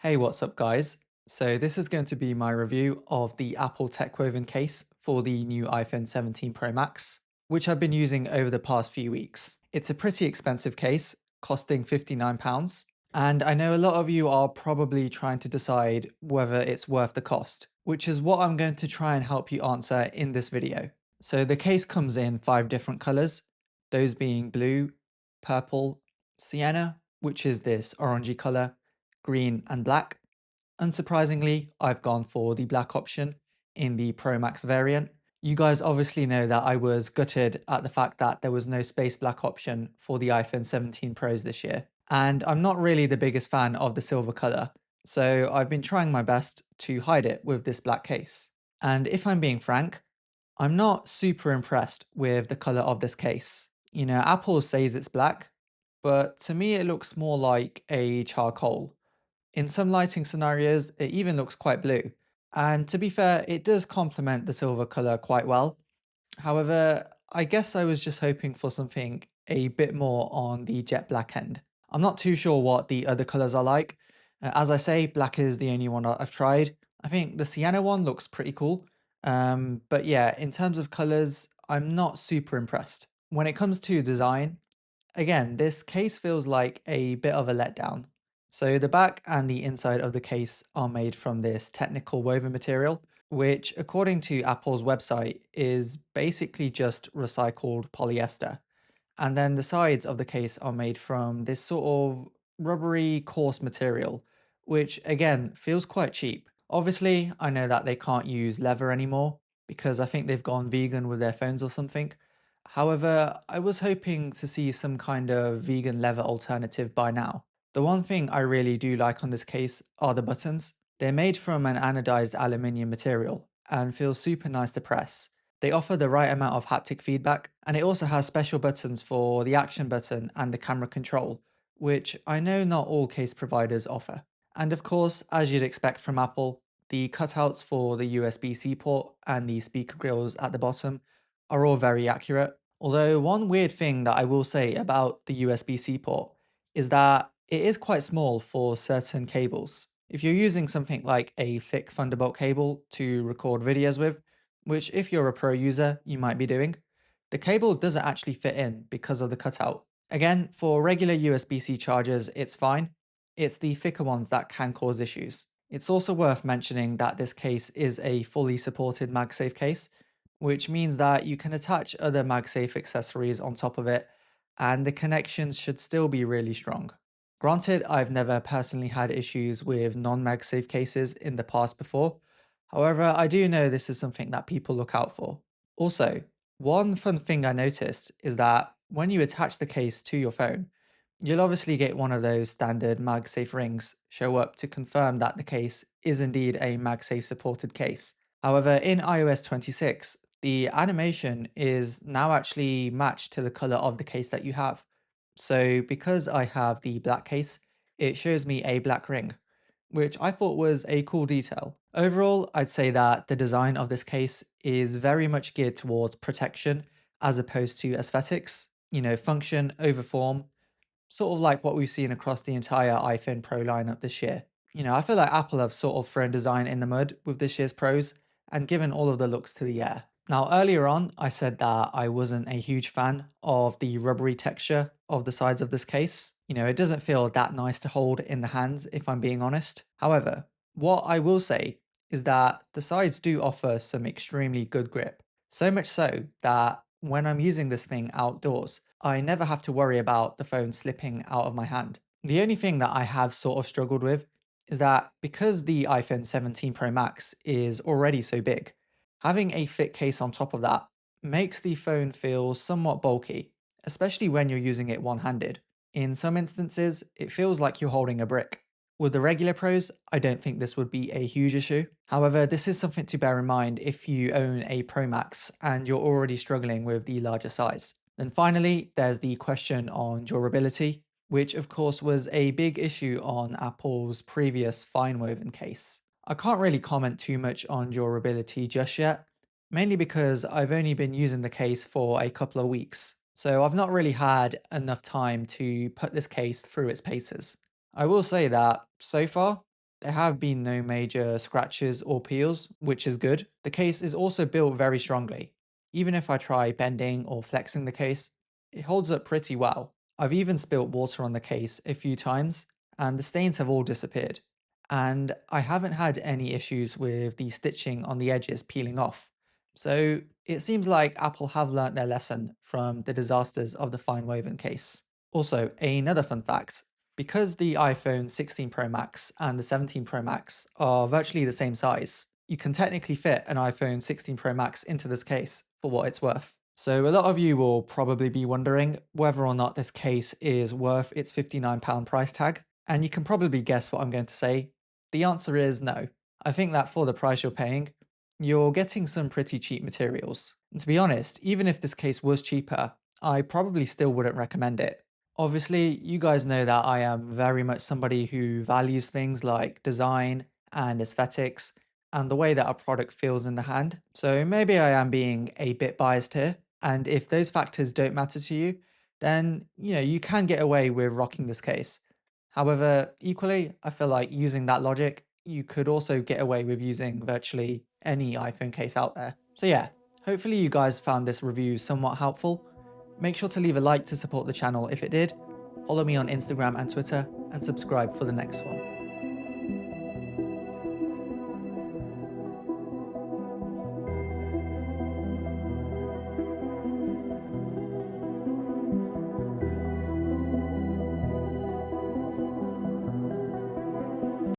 Hey, what's up guys? So this is going to be my review of the Apple TechWoven case for the new iPhone 17 Pro Max, which I've been using over the past few weeks. It's a pretty expensive case, costing £59, and I know a lot of you are probably trying to decide whether it's worth the cost, which is what I'm going to try and help you answer in this video. So the case comes in 5 different colors, those being blue, purple, sienna, which is this orangey color, green and black. Unsurprisingly, I've gone for the black option in the Pro Max variant. You guys obviously know that I was gutted at the fact that there was no space black option for the iPhone 17 Pros this year. And I'm not really the biggest fan of the silver color, so I've been trying my best to hide it with this black case. And if I'm being frank, I'm not super impressed with the color of this case. You know, Apple says it's black, but to me it looks more like a charcoal. In some lighting scenarios, it even looks quite blue. And to be fair, it does complement the silver color quite well. However, I guess I was just hoping for something a bit more on the jet black end. I'm not too sure what the other colors are like. As I say, black is the only one I've tried. I think the sienna one looks pretty cool. But yeah, in terms of colors, I'm not super impressed. When it comes to design, again, this case feels like a bit of a letdown. So the back and the inside of the case are made from this technical woven material, which according to Apple's website is basically just recycled polyester. And then the sides of the case are made from this sort of rubbery coarse material, which again feels quite cheap. Obviously, I know that they can't use leather anymore because I think they've gone vegan with their phones or something. However, I was hoping to see some kind of vegan leather alternative by now. The one thing I really do like on this case are the buttons. They're made from an anodized aluminium material and feel super nice to press. They offer the right amount of haptic feedback, and it also has special buttons for the action button and the camera control, which I know not all case providers offer. And of course, as you'd expect from Apple, the cutouts for the USB-C port and the speaker grills at the bottom are all very accurate. Although one weird thing that I will say about the USB-C port is that it is quite small for certain cables. If you're using something like a thick Thunderbolt cable to record videos with, which if you're a pro user, you might be doing, the cable doesn't actually fit in because of the cutout. Again, for regular USB-C chargers, it's fine. It's the thicker ones that can cause issues. It's also worth mentioning that this case is a fully supported MagSafe case, which means that you can attach other MagSafe accessories on top of it, and the connections should still be really strong. Granted, I've never personally had issues with non-MagSafe cases in the past before. However, I do know this is something that people look out for. Also, one fun thing I noticed is that when you attach the case to your phone, you'll obviously get one of those standard MagSafe rings show up to confirm that the case is indeed a MagSafe supported case. However, in iOS 26, the animation is now actually matched to the color of the case that you have. So because I have the black case, it shows me a black ring, which I thought was a cool detail. Overall, I'd say that the design of this case is very much geared towards protection as opposed to aesthetics, you know, function over form, sort of like what we've seen across the entire iPhone Pro lineup this year. You know, I feel like Apple have sort of thrown design in the mud with this year's Pros and given all of the looks to the air. Now, earlier on, I said that I wasn't a huge fan of the rubbery texture of the sides of this case. You know, it doesn't feel that nice to hold in the hands, if I'm being honest. However, what I will say is that the sides do offer some extremely good grip. So much so that when I'm using this thing outdoors, I never have to worry about the phone slipping out of my hand. The only thing that I have sort of struggled with is that because the iPhone 17 Pro Max is already so big, having a thick case on top of that makes the phone feel somewhat bulky, especially when you're using it one-handed. In some instances, it feels like you're holding a brick. With the regular Pros, I don't think this would be a huge issue. However, this is something to bear in mind if you own a Pro Max and you're already struggling with the larger size. Then finally, there's the question on durability, which of course was a big issue on Apple's previous fine woven case. I can't really comment too much on durability just yet, mainly because I've only been using the case for a couple of weeks, so I've not really had enough time to put this case through its paces. I will say that, so far, There have been no major scratches or peels, which is good. The case is also built very strongly. Even if I try bending or flexing the case, it holds up pretty well. I've even spilt water on the case a few times, and the stains have all disappeared. And I haven't had any issues with the stitching on the edges peeling off. So it seems like Apple have learnt their lesson from the disasters of the fine woven case. Also, another fun fact, because the iPhone 16 Pro Max and the 17 Pro Max are virtually the same size, you can technically fit an iPhone 16 Pro Max into this case for what it's worth. So a lot of you will probably be wondering whether or not this case is worth its £59 price tag, and you can probably guess what I'm going to say. The answer is no. I think that for the price you're paying, you're getting some pretty cheap materials. And to be honest, even if this case was cheaper, I probably still wouldn't recommend it. Obviously, you guys know that I am very much somebody who values things like design and aesthetics and the way that a product feels in the hand. So maybe I am being a bit biased here. And if those factors don't matter to you, then you can get away with rocking this case. However, equally, I feel like using that logic, you could also get away with using virtually any iPhone case out there. So yeah, hopefully you guys found this review somewhat helpful. Make sure to leave a like to support the channel if it did, follow me on Instagram and Twitter, and subscribe for the next one.